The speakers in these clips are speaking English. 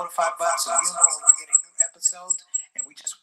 or $5, so you'll know when you get a new episode. And we just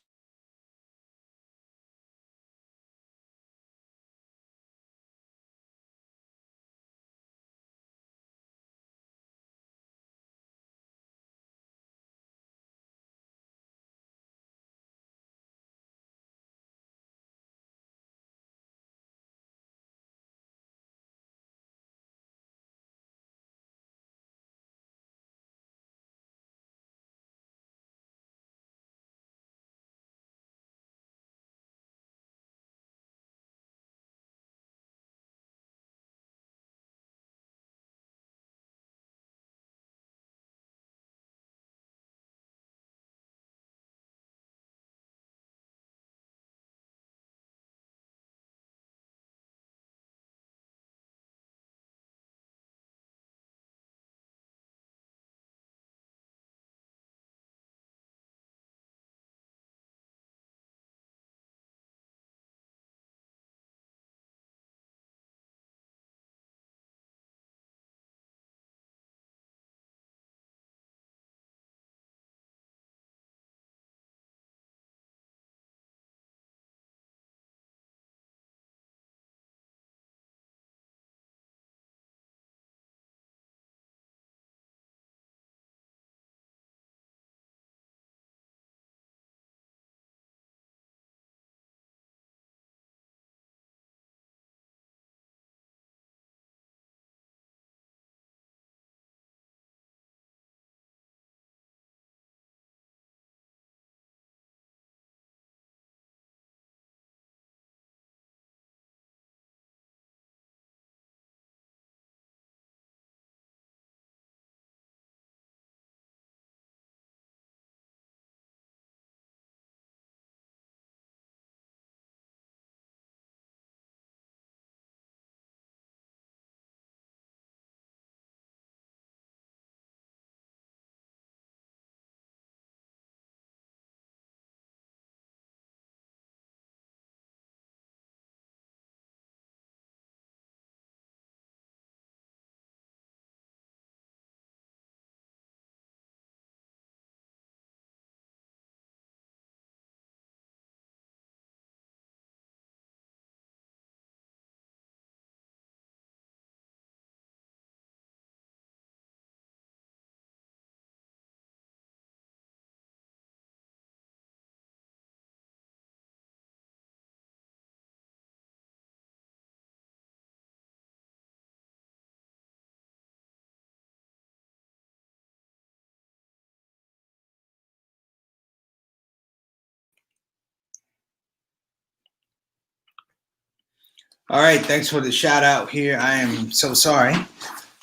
All right, thanks for the shout out here. I am so sorry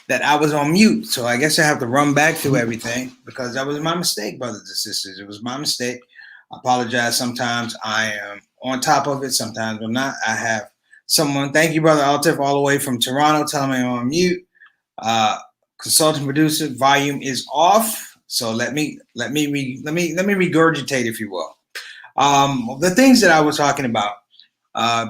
that I was on mute, so I guess I have to run back through everything because that was my mistake, brothers and sisters. It was my mistake. I apologize. Sometimes I am on top of it, sometimes I'm not. I have someone, thank you, Brother Altif, all the way from Toronto, telling me I'm on mute. Consultant producer, volume is off. So let me regurgitate, if you will. The things that I was talking about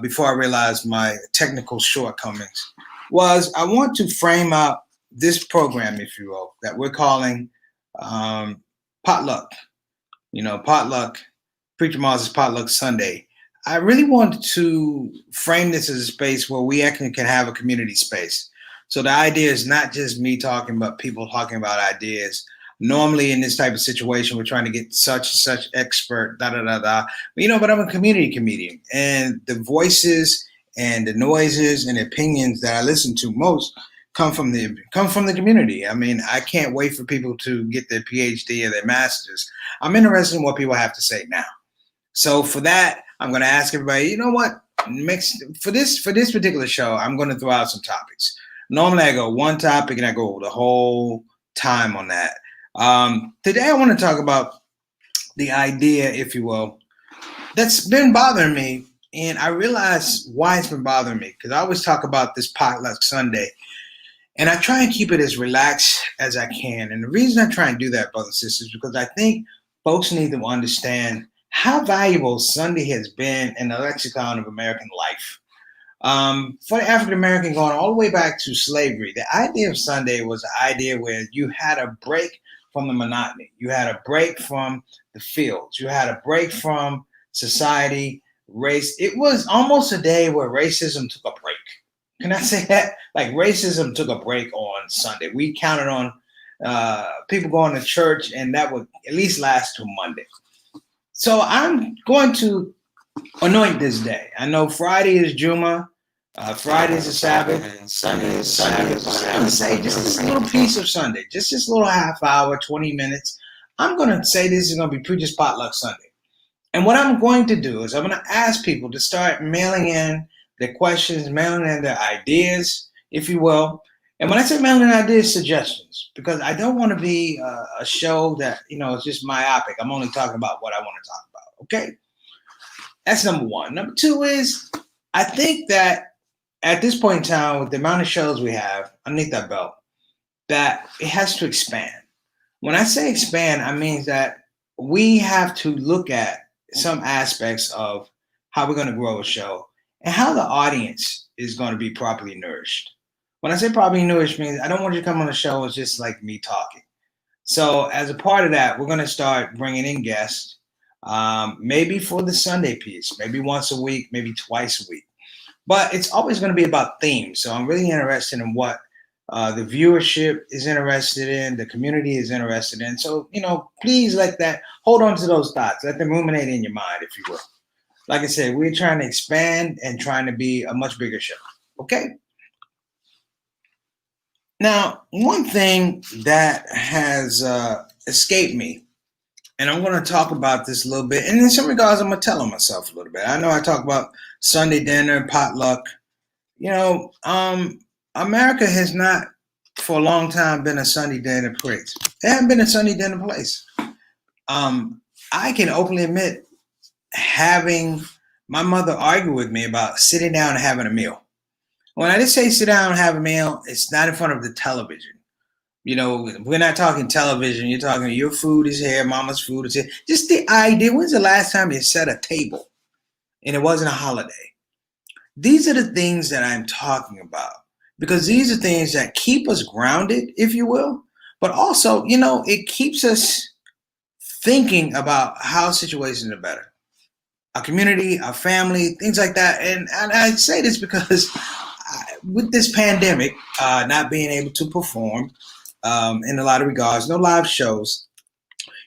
before I realized my technical shortcomings was I want to frame out this program, if you will, that we're calling Potluck. Potluck, Preacher Mars' Potluck Sunday. I really want to frame this as a space where we actually can have a community space. So the idea is not just me talking, but people talking about ideas. Normally in this type of situation, we're trying to get such and such expert, da da da da. But I'm a community comedian, and the voices and the noises and opinions that I listen to most come from the community. I mean, I can't wait for people to get their PhD or their masters. I'm interested in what people have to say now. So for that, I'm going to ask everybody. You know what? For this particular show, I'm going to throw out some topics. Normally, I go one topic and I go the whole time on that. Today, I want to talk about the idea, if you will, that's been bothering me, and I realize why it's been bothering me because I always talk about this Potluck Sunday, and I try and keep it as relaxed as I can. And the reason I try and do that, brothers and sisters, is because I think folks need to understand how valuable Sunday has been in the lexicon of American life. For the African American, going all the way back to slavery, the idea of Sunday was an idea where you had a break from the monotony. You had a break from the fields. You had a break from society, race. It was almost a day where racism took a break. Can I say that? Like racism took a break on Sunday. We counted on people going to church, and that would at least last till Monday. So I'm going to anoint this day. I know Friday is Juma, Friday is the Sabbath, and Sunday is Sabbath. But I'm going to say just this little piece of Sunday, just this little half hour, 20 minutes. I'm going to say this is going to be Preacher's Potluck Sunday. And what I'm going to do is I'm going to ask people to start mailing in their questions, mailing in their ideas, if you will. And when I say mailing in ideas, suggestions, because I don't want to be a show that, it's just myopic. I'm only talking about what I want to talk about. Okay. That's number one. Number two is I think that at this point in time, with the amount of shows we have underneath that belt, that it has to expand. When I say expand, I mean that we have to look at some aspects of how we're going to grow a show and how the audience is going to be properly nourished. When I say properly nourished, means I don't want you to come on the show as just like me talking. So as a part of that, we're going to start bringing in guests, maybe for the Sunday piece, maybe once a week, maybe twice a week. But it's always going to be about themes. So I'm really interested in what the viewership is interested in, the community is interested in. So, please hold on to those thoughts. Let them ruminate in your mind, if you will. Like I said, we're trying to expand and trying to be a much bigger show. Okay? Now, one thing that has escaped me, and I'm going to talk about this a little bit, and in some regards, I'm going to tell on myself a little bit. I know I talk about Sunday dinner, potluck. America has not, for a long time, been a Sunday dinner place. It hasn't been a Sunday dinner place. I can openly admit having my mother argue with me about sitting down and having a meal. When I just say sit down and have a meal, it's not in front of the television. We're not talking television. You're talking your food is here, mama's food is here. Just the idea. When's the last time you set a table and it wasn't a holiday? These are the things that I'm talking about, because these are things that keep us grounded, if you will, but also, it keeps us thinking about how situations are better. Our community, our family, things like that. And I say this because with this pandemic, not being able to perform in a lot of regards, no live shows.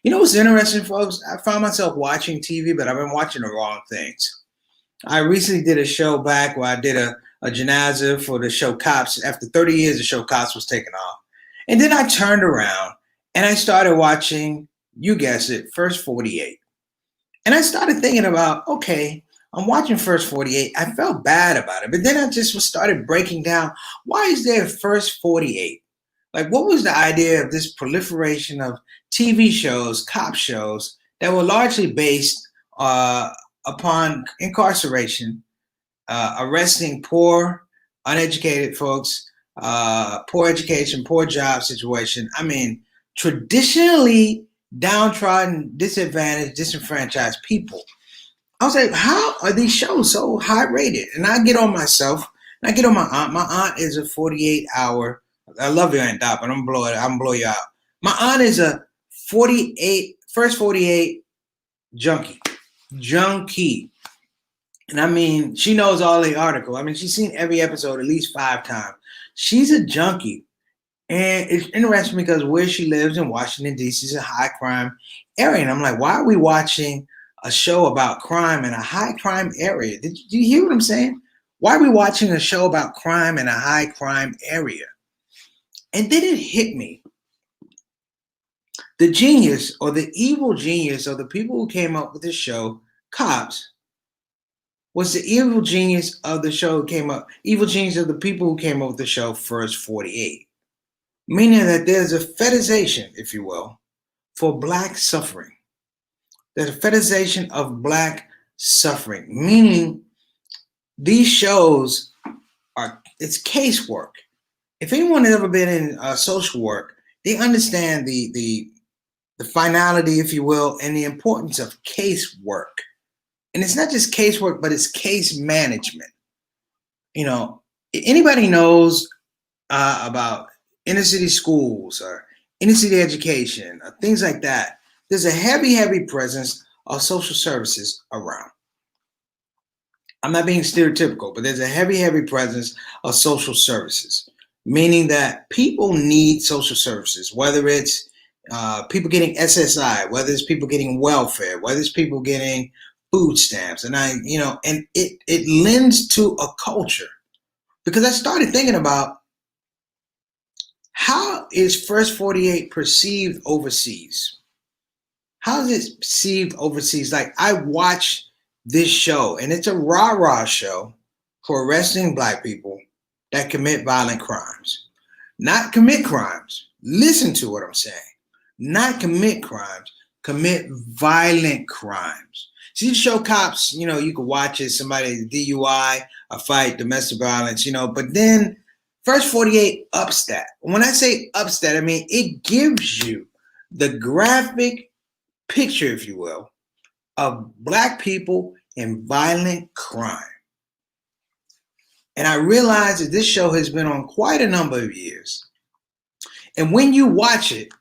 What's interesting, folks? I found myself watching TV, but I've been watching the wrong things. I recently did a show back where I did a janaza for the show Cops. After 30 years, the show Cops was taken off. And then I turned around and I started watching, you guessed it, First 48. And I started thinking about, okay, I'm watching First 48. I felt bad about it. But then I just started breaking down, why is there a First 48? Like, what was the idea of this proliferation of TV shows, cop shows, that were largely based upon incarceration, arresting poor, uneducated folks, poor education, poor job situation. I mean, traditionally downtrodden, disadvantaged, disenfranchised people. I was like, how are these shows so high rated? And I get on myself, and I get on my aunt. My aunt is a 48-hour. I love you, Aunt Dot, but I'm gonna blow you out. My aunt is a First 48 junkie. And I mean, she knows all the article. I mean, she's seen every episode at least 5 times. She's a junkie. And it's interesting because where she lives in Washington, D.C. is a high crime area. And I'm like, why are we watching a show about crime in a high crime area? Do you hear what I'm saying? Why are we watching a show about crime in a high crime area? And then it hit me. The genius, or the evil genius, of the people who came up with the show, Cops, was the evil genius of the show evil genius of the people who came up with the show First 48. Meaning that there's a fetishization, if you will, for Black suffering. There's a fetishization of Black suffering, meaning these shows it's casework. If anyone has ever been in social work, they understand the finality, if you will, and the importance of casework. And it's not just casework, but it's case management. Anybody knows about inner city schools or inner city education, things like that, there's a heavy presence of social services around. I'm not being stereotypical, but there's a heavy presence of social services, meaning that people need social services, whether it's people getting SSI, whether it's people getting welfare, whether it's people getting food stamps, and it lends to a culture, because I started thinking about how is First 48 perceived overseas. How is it perceived overseas? Like, I watch this show, and it's a rah-rah show for arresting Black people that commit violent crimes. Not commit crimes. Listen to what I'm saying. Not commit crimes, commit violent crimes. See the show Cops, you can watch it, somebody DUI, a fight, domestic violence, but then First 48 ups that. When I say ups that, I mean it gives you the graphic picture, if you will, of Black people in violent crime. And I realize that this show has been on quite a number of years. And when you watch it,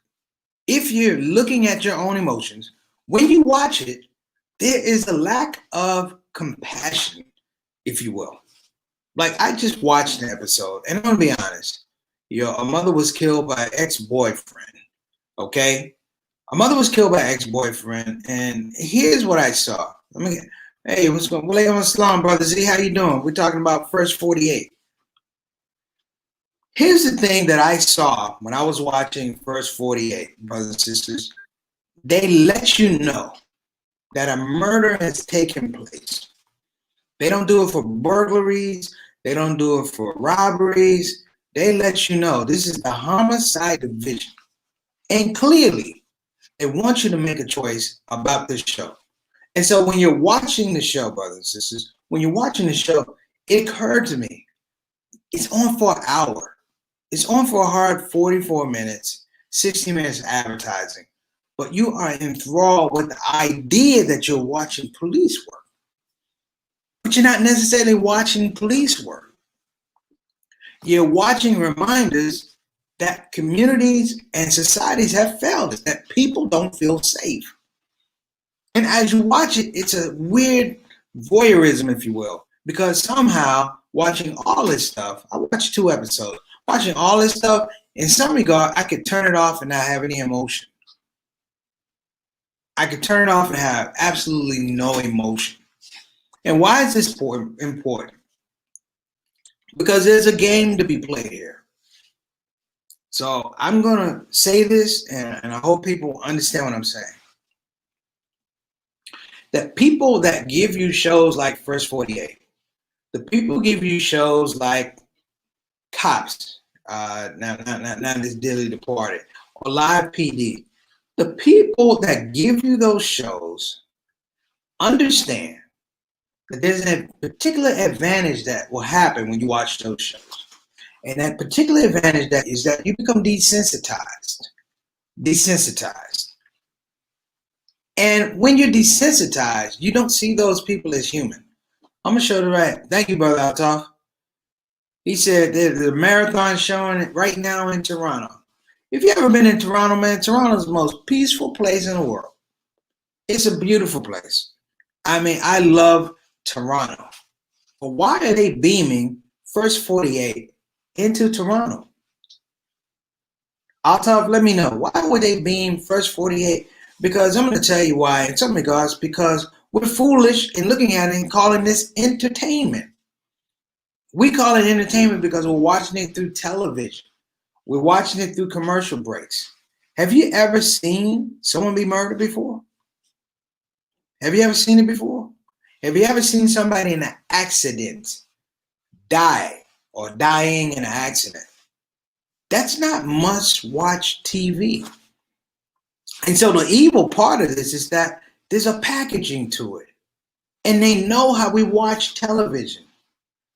if you're looking at your own emotions, when you watch it, there is a lack of compassion, if you will. Like, I just watched an episode, and I'm going to be honest. A mother was killed by an ex-boyfriend, okay? A mother was killed by an ex-boyfriend, and here's what I saw. Hey, what's going on? Walaikum Assalam, brother Z, how you doing? We're talking about First 48. Here's the thing that I saw when I was watching First 48, brothers and sisters. They let you know that a murder has taken place. They don't do it for burglaries. They don't do it for robberies. They let you know this is the homicide division. And clearly, they want you to make a choice about this show. And so when you're watching the show, brothers and sisters, when you're watching the show, it occurred to me, it's on for an hour. It's on for a hard 44 minutes, 60 minutes of advertising. But you are enthralled with the idea that you're watching police work. But you're not necessarily watching police work. You're watching reminders that communities and societies have failed us, that people don't feel safe. And as you watch it, it's a weird voyeurism, if you will, because somehow watching all this stuff, I watched 2 episodes, watching all this stuff, in some regard, I could turn it off and not have any emotion. I could turn it off and have absolutely no emotion. And why is this important? Because there's a game to be played here. So I'm going to say this, and I hope people understand what I'm saying. That people that give you shows like First 48, the people give you shows like Cops, now this dearly departed, or Live PD, the people that give you those shows understand that there's a particular advantage that will happen when you watch those shows. And that particular advantage is that you become desensitized. And when you're desensitized, you don't see those people as human. I'm going to show the right. Thank you, Brother Altaf. He said there's a marathon showing right now in Toronto. If you've ever been in Toronto, man, Toronto's the most peaceful place in the world. It's a beautiful place. I mean, I love Toronto. But why are they beaming First 48 into Toronto? Altaf, let me know. Why would they beam First 48? Because I'm going to tell you why. In some regards, because we're foolish in looking at it and calling this entertainment. We call it entertainment because we're watching it through television. We're watching it through commercial breaks. Have you ever seen someone be murdered before? Have you ever seen it before? Have you ever seen somebody in an accident die or dying in an accident? That's not must-watch TV. And so the evil part of this is that there's a packaging to it. And they know how we watch television.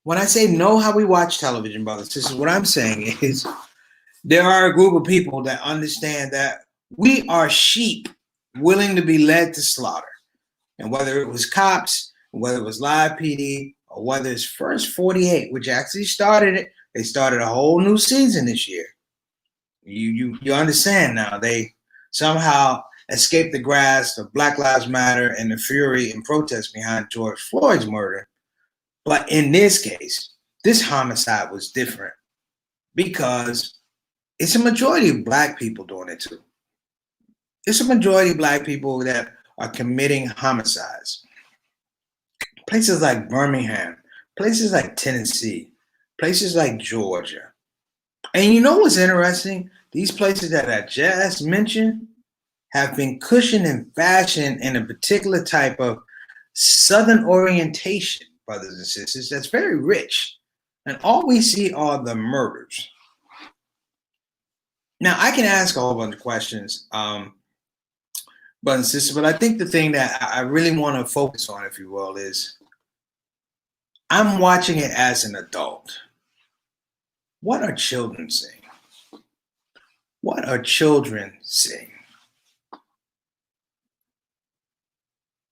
When I say know how we watch television, brothers, this is what I'm saying is there are a group of people that understand that we are sheep willing to be led to slaughter. And whether it was Cops, whether it was Live PD, or whether it's First 48, which actually started it, they started a whole new season this year. You understand now. They somehow escaped the grasp of Black Lives Matter and the fury and protest behind George Floyd's murder. But in this case, this homicide was different because it's a majority of Black people doing it too. It's a majority of Black people that are committing homicides. Places like Birmingham, places like Tennessee, places like Georgia. And you know what's interesting? These places that I just mentioned have been cushioned and fashioned in a particular type of Southern orientation, brothers and sisters, that's very rich. And all we see are the murders. Now, I can ask a whole bunch of questions, brothers and sisters, but I think the thing that I really want to focus on, if you will, is I'm watching it as an adult. What are children seeing? What are children seeing?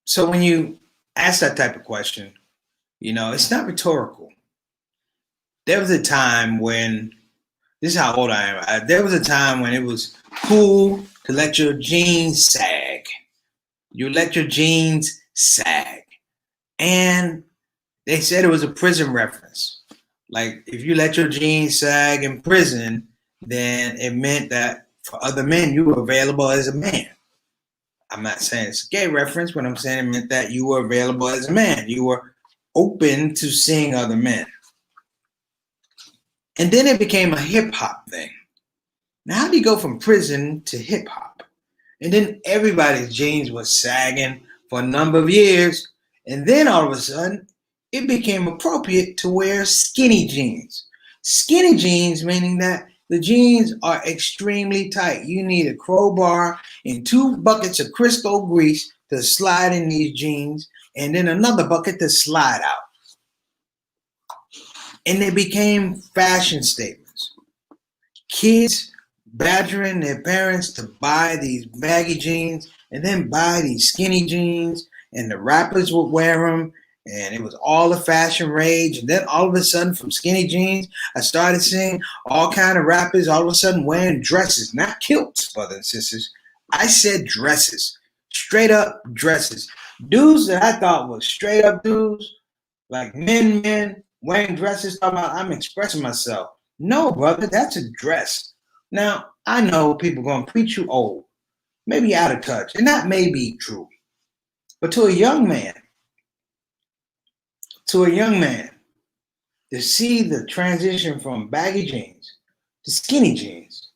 So when you ask that type of question, it's not rhetorical. There was a time when, this is how old I am, there was a time when it was cool to let your jeans sag. You let your jeans sag. And they said it was a prison reference. Like, if you let your jeans sag in prison, then it meant that for other men, you were available as a man. I'm not saying it's a gay reference, but I'm saying it meant that you were available as a man. You were open to seeing other men. And then it became a hip hop thing. Now, how do you go from prison to hip hop? And then everybody's jeans was sagging for a number of years. And then all of a sudden, it became appropriate to wear skinny jeans. Skinny jeans, meaning that the jeans are extremely tight. You need a crowbar and 2 buckets of Crisco grease to slide in these jeans, and then another bucket to slide out. And they became fashion statements. Kids badgering their parents to buy these baggy jeans and then buy these skinny jeans, and the rappers would wear them, and it was all the fashion rage. And then all of a sudden, from skinny jeans, I started seeing all kind of rappers all of a sudden wearing dresses, not kilts, brothers and sisters. I said dresses, straight up dresses. Dudes that I thought was straight up dudes, like men wearing dresses, talking about I'm expressing myself. No, brother, that's a dress. Now, I know people are going to preach you old, maybe out of touch, and that may be true. But to a young man, to see the transition from baggy jeans to skinny jeans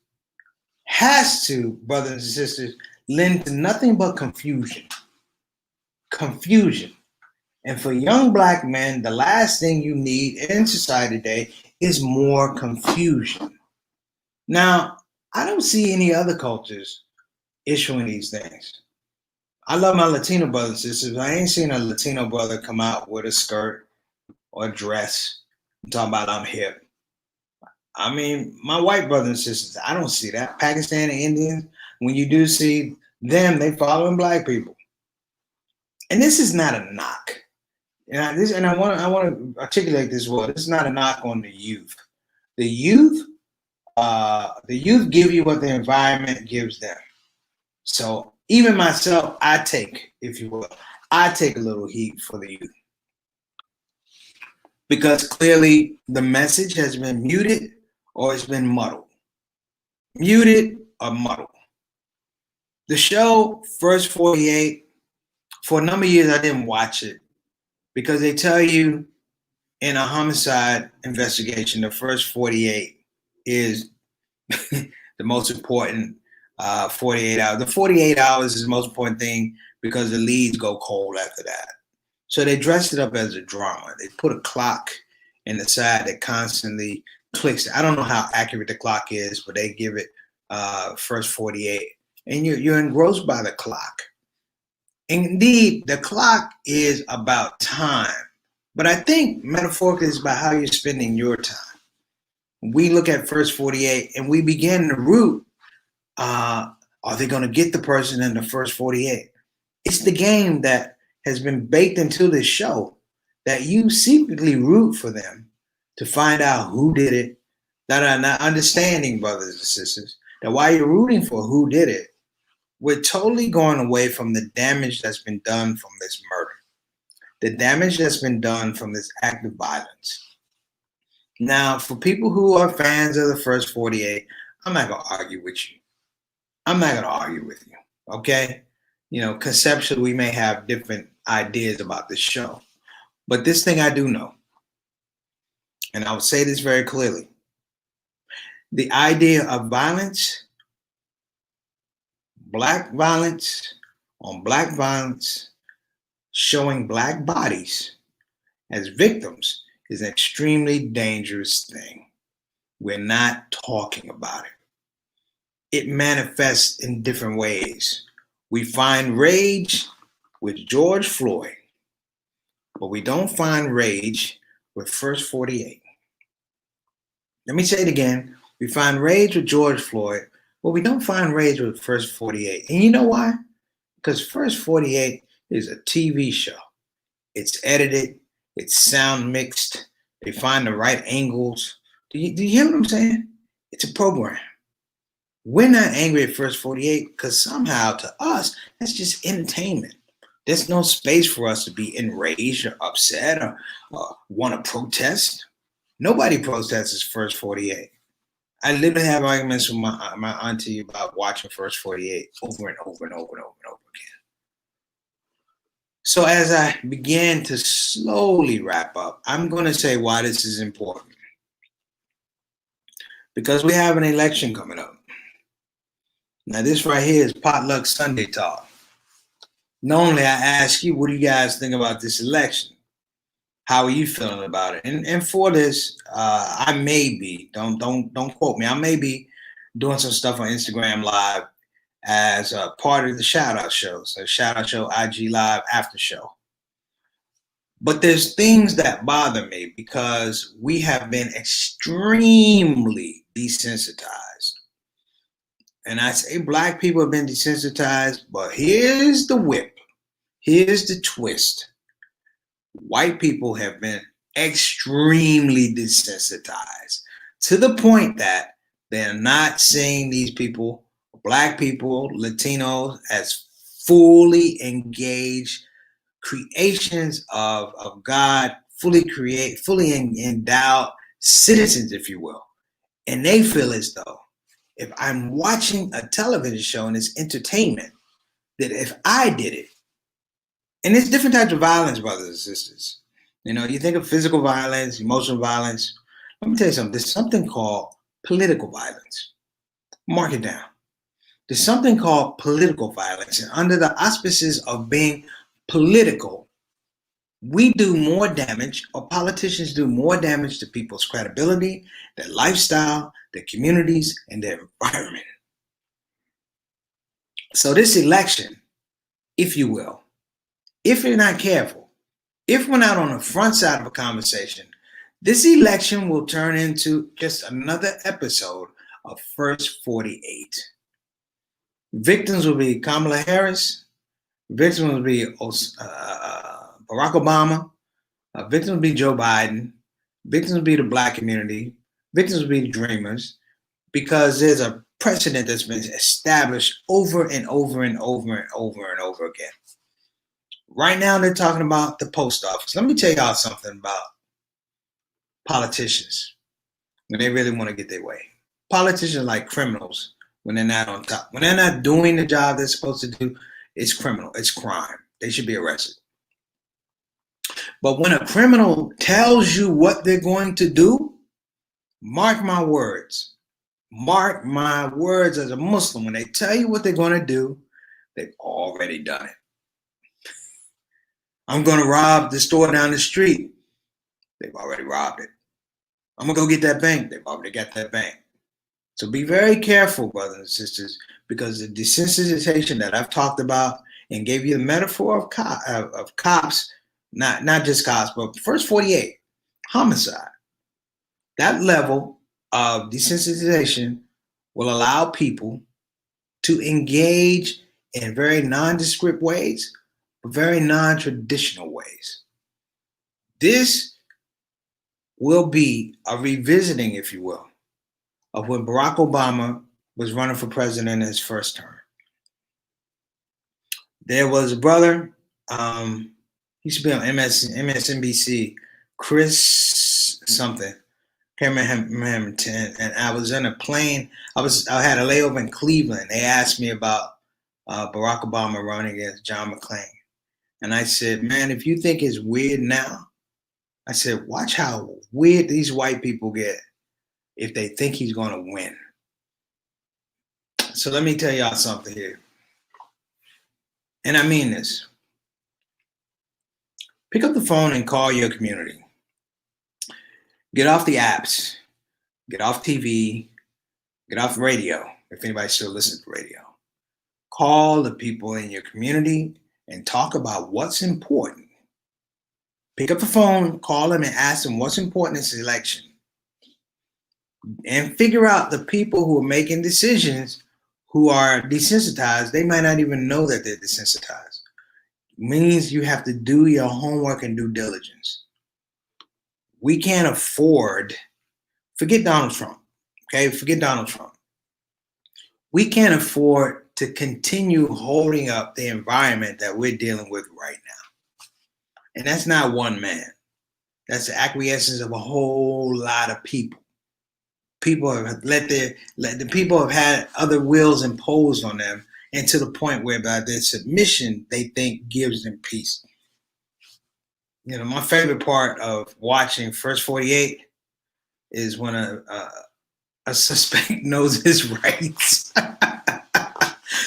has to, brothers and sisters, lend to nothing but confusion. Confusion. And for young Black men, the last thing you need in society today is more confusion. Now, I don't see any other cultures issuing these things. I love my Latino brothers and sisters. I ain't seen a Latino brother come out with a skirt or a dress and talking about I'm hip. I mean, my white brothers and sisters, I don't see that. Pakistani Indians, when you do see them, they following Black people. And this is not a knock. And I want to articulate this well. This is not a knock on the youth. The youth give you what the environment gives them. So even myself, I take a little heat for the youth. Because clearly the message has been muted or it's been muddled. Muted or muddled. The show First 48, for a number of years I didn't watch it because they tell you in a homicide investigation, the first 48 is the most important 48 hours. The 48 hours is the most important thing because the leads go cold after that. So they dressed it up as a drama. They put a clock in the side that constantly clicks. I don't know how accurate the clock is, but they give it first 48. And you're engrossed by the clock. Indeed, the clock is about time. But I think metaphorically it's about how you're spending your time. We look at first 48 and we begin to root. Are they going to get the person in the first 48? It's the game that has been baked into this show that you secretly root for them to find out who did it, that are not understanding, brothers and sisters, that while you're rooting for who did it, we're totally going away from the damage that's been done from this murder, the damage that's been done from this act of violence. Now, for people who are fans of the first 48, I'm not going to argue with you. I'm not going to argue with you, okay? You know, conceptually, we may have different ideas about this show. But this thing I do know, and I will say this very clearly, the idea of violence, black violence on black violence, showing black bodies as victims is an extremely dangerous thing. We're not talking about it. It manifests in different ways. We find rage with George Floyd, but we don't find rage with First 48. Let me say it again. We find rage with George Floyd, but we don't find rage with First 48. And you know why? Because First 48 is a TV show. It's edited, it's sound mixed, they find the right angles. Do you hear what I'm saying? It's a program. We're not angry at First 48 because somehow to us, that's just entertainment. There's no space for us to be enraged or upset or want to protest. Nobody protests First 48. I literally have arguments with my auntie about watching First 48 over and over and over and over and over again. So as I began to slowly wrap up, I'm going to say why this is important. Because we have an election coming up. Now this right here is Potluck Sunday Talk. Normally I ask you, what do you guys think about this election? How are you feeling about it? And for this, I may be, don't quote me, I may be doing some stuff on Instagram Live as a part of the ShOUT show. So ShOUT show, IG Live, after show. But there's things that bother me because we have been extremely desensitized. And I say black people have been desensitized, but here's the whip. Here's the twist. White people have been extremely desensitized to the point that they're not seeing these people, black people, Latinos, as fully engaged creations of God, fully endowed citizens, if you will. And they feel as though if I'm watching a television show and it's entertainment, that if I did it, and there's different types of violence, brothers and sisters. You know, you think of physical violence, emotional violence. Let me tell you something. There's something called political violence. Mark it down. There's something called political violence. And under the auspices of being political, we do more damage, or politicians do more damage to people's credibility, their lifestyle, their communities, and their environment. So this election, if you will, if you're not careful, if we're not on the front side of a conversation, this election will turn into just another episode of First 48. Victims will be Kamala Harris. Victims will be Barack Obama. Victims will be Joe Biden. Victims will be the black community. Victims will be the dreamers, because there's a precedent that's been established over and over and over and over and over again. Right now, they're talking about the post office. Let me tell y'all something about politicians when they really want to get their way. Politicians are like criminals when they're not on top. When they're not doing the job they're supposed to do, it's criminal. It's crime. They should be arrested. But when a criminal tells you what they're going to do, mark my words. Mark my words as a Muslim. When they tell you what they're going to do, they've already done it. I'm going to rob the store down the street. They've already robbed it. I'm going to go get that bank. They've already got that bank. So be very careful, brothers and sisters, because the desensitization that I've talked about and gave you the metaphor of cops, not just cops, but First 48, homicide. That level of desensitization will allow people to engage in very nondescript ways, but very non-traditional ways. This will be a revisiting, if you will, of when Barack Obama was running for president in his first term. There was a brother, he used to be on MSNBC, Chris something. Can't remember him. And I was in a plane. I had a layover in Cleveland. They asked me about Barack Obama running against John McCain, and I said, "Man, if you think it's weird now," I said, "watch how weird these white people get if they think he's going to win." So let me tell y'all something here, and I mean this. Pick up the phone and call your community. Get off the apps. Get off TV. Get off radio, if anybody still listens to radio. Call the people in your community and talk about what's important. Pick up the phone, call them, and ask them what's important in this election. And figure out the people who are making decisions who are desensitized. They might not even know that they're desensitized. It means you have to do your homework and due diligence. We can't afford, forget Donald Trump, okay? Forget Donald Trump. We can't afford to continue holding up the environment that we're dealing with right now. And that's not one man. That's the acquiescence of a whole lot of people. People have the people have had other wills imposed on them, and to the point where by their submission, they think gives them peace. You know, my favorite part of watching First 48 is when a suspect knows his rights.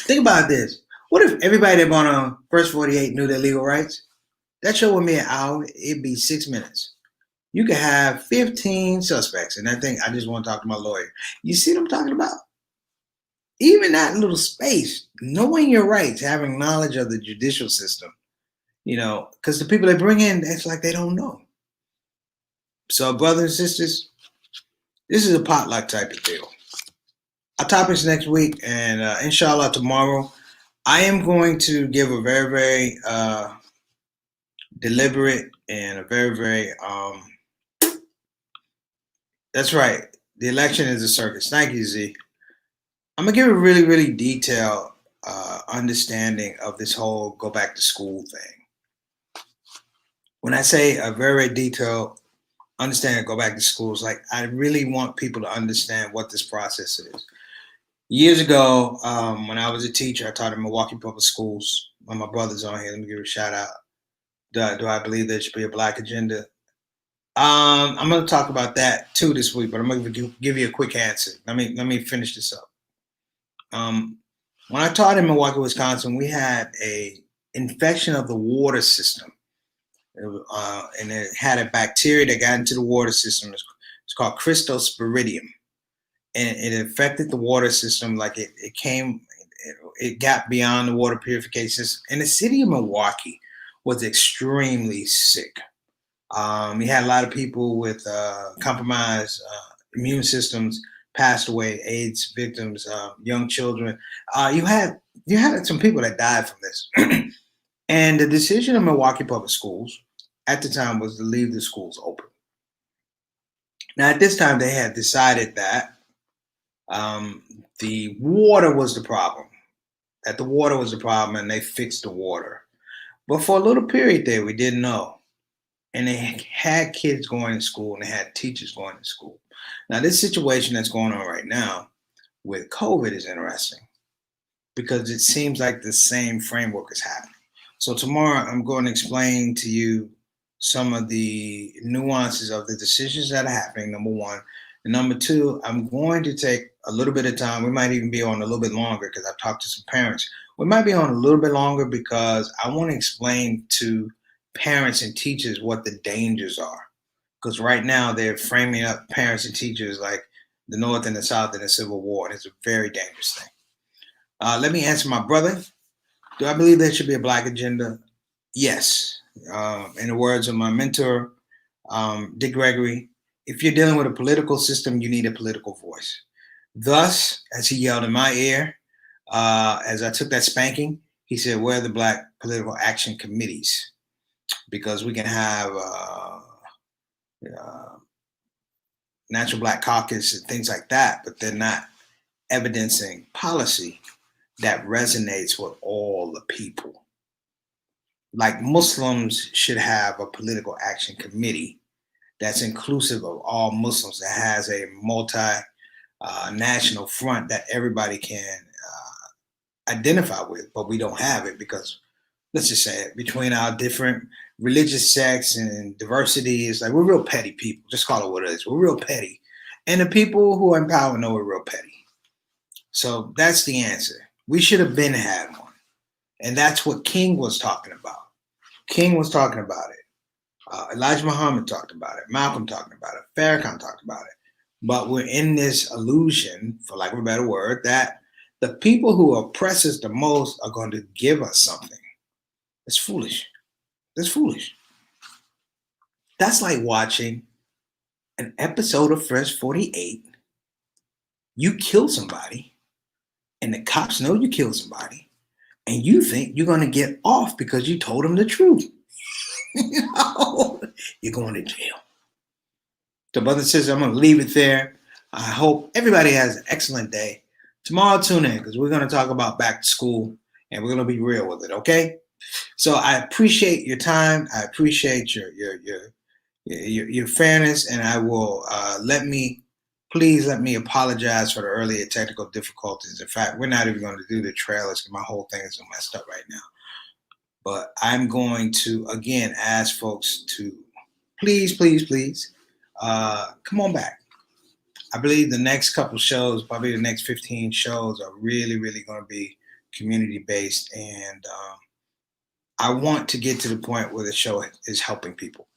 Think about this. What if everybody that went on First 48 knew their legal rights? That show would be an hour. It'd be 6 minutes. You could have 15 suspects. And I think I just want to talk to my lawyer. You see what I'm talking about? Even that little space, knowing your rights, having knowledge of the judicial system, you know, because the people they bring in, it's like they don't know. So, brothers and sisters, this is a potluck type of deal. Our topics next week, and inshallah tomorrow, I am going to give a very, very deliberate and a very, very, that's right, the election is a circus. Thank you, Z. I'm going to give a really, really detailed understanding of this whole go back to school thing. When I say a very detailed understanding go back to school, it's like I really want people to understand what this process is. Years ago, when I was a teacher, I taught in Milwaukee Public Schools. One of my brothers on here, let me give a shout out. Do I believe there should be a black agenda? I'm going to talk about that too this week, but I'm going to give you a quick answer. Let me finish this up. When I taught in Milwaukee, Wisconsin, we had a infection of the water system, and it had a bacteria that got into the water system. It's called Cryptosporidium, and it affected the water system. Like it got beyond the water purification system, and the city of Milwaukee was extremely sick. You had a lot of people with compromised immune systems passed away, AIDS victims, young children. You had some people that died from this. And the decision of Milwaukee Public Schools at the time was to leave the schools open. Now, at this time, they had decided that the water was the problem, and they fixed the water. But for a little period there, we didn't know. And they had kids going to school, and they had teachers going to school. Now, this situation that's going on right now with COVID is interesting because it seems like the same framework is happening. So tomorrow, I'm going to explain to you some of the nuances of the decisions that are happening, number one. And number two, I'm going to take a little bit of time. We might even be on a little bit longer because I've talked to some parents. We might be on a little bit longer because I want to explain to parents and teachers what the dangers are. Because right now they're framing up parents and teachers like the North and the South in a civil war. And it's a very dangerous thing. Let me answer my brother. Do I believe there should be a black agenda? Yes. In the words of my mentor, Dick Gregory, if you're dealing with a political system, you need a political voice. Thus, as he yelled in my ear, as I took that spanking, he said, where are the black political action committees? Because we can have Natural Black Caucus and things like that, but they're not evidencing policy that resonates with all the people. Like Muslims should have a political action committee that's inclusive of all Muslims, that has a national front that everybody can identify with, but we don't have it because, let's just say it, between our different religious sects and diversity, it's like we're real petty people. Just call it what it is. We're real petty. And the people who are in power know we're real petty. So that's the answer. We should have been had one. And that's what King was talking about. King was talking about it. Elijah Muhammad talked about it. Malcolm talked about it. Farrakhan talked about it. But we're in this illusion, for lack of a better word, that the people who oppress us the most are going to give us something. It's foolish. That's foolish. That's like watching an episode of Fresh 48. You kill somebody, and the cops know you killed somebody, and you think you're going to get off because you told them the truth. You're going to jail. So, brothers and sisters, I'm going to leave it there. I hope everybody has an excellent day. Tomorrow, tune in because we're going to talk about back to school, and we're going to be real with it, okay? So I appreciate your time. I appreciate your fairness, and I will please let me apologize for the earlier technical difficulties. In fact, we're not even going to do the trailers because my whole thing is messed up right now. But I'm going to again ask folks to please come on back. I believe the next couple shows, probably the next 15 shows, are really going to be community based, and I want to get to the point where the show is helping people,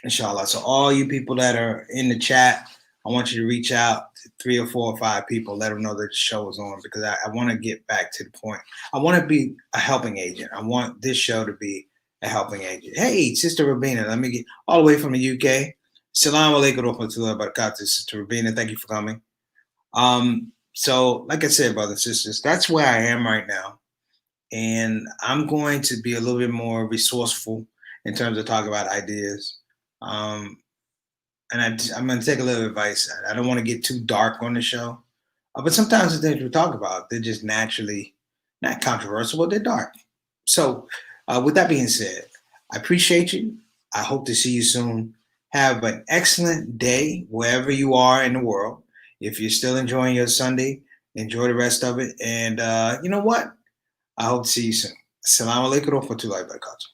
inshallah. So all you people that are in the chat, I want you to reach out to 3 or 4 or 5 people, let them know that the show is on, because I want to get back to the point. I want to be a helping agent. I want this show to be a helping agent. Hey, Sister Rabina, let me get all the way from the UK. Assalamu alaikum wa rahmatullahi wa barakatuh, Sister Rabina. Thank you for coming. So, like I said, brothers and sisters, that's where I am right now. And I'm going to be a little bit more resourceful in terms of talking about ideas. And I'm going to take a little advice. I don't want to get too dark on the show. But sometimes the things we talk about, they're just naturally not controversial, but they're dark. So with that being said, I appreciate you. I hope to see you soon. Have an excellent day wherever you are in the world. If you're still enjoying your Sunday, enjoy the rest of it. And you know what? I hope to see you soon. Assalamu alaikum wa rahmatullahi wa barakatuh.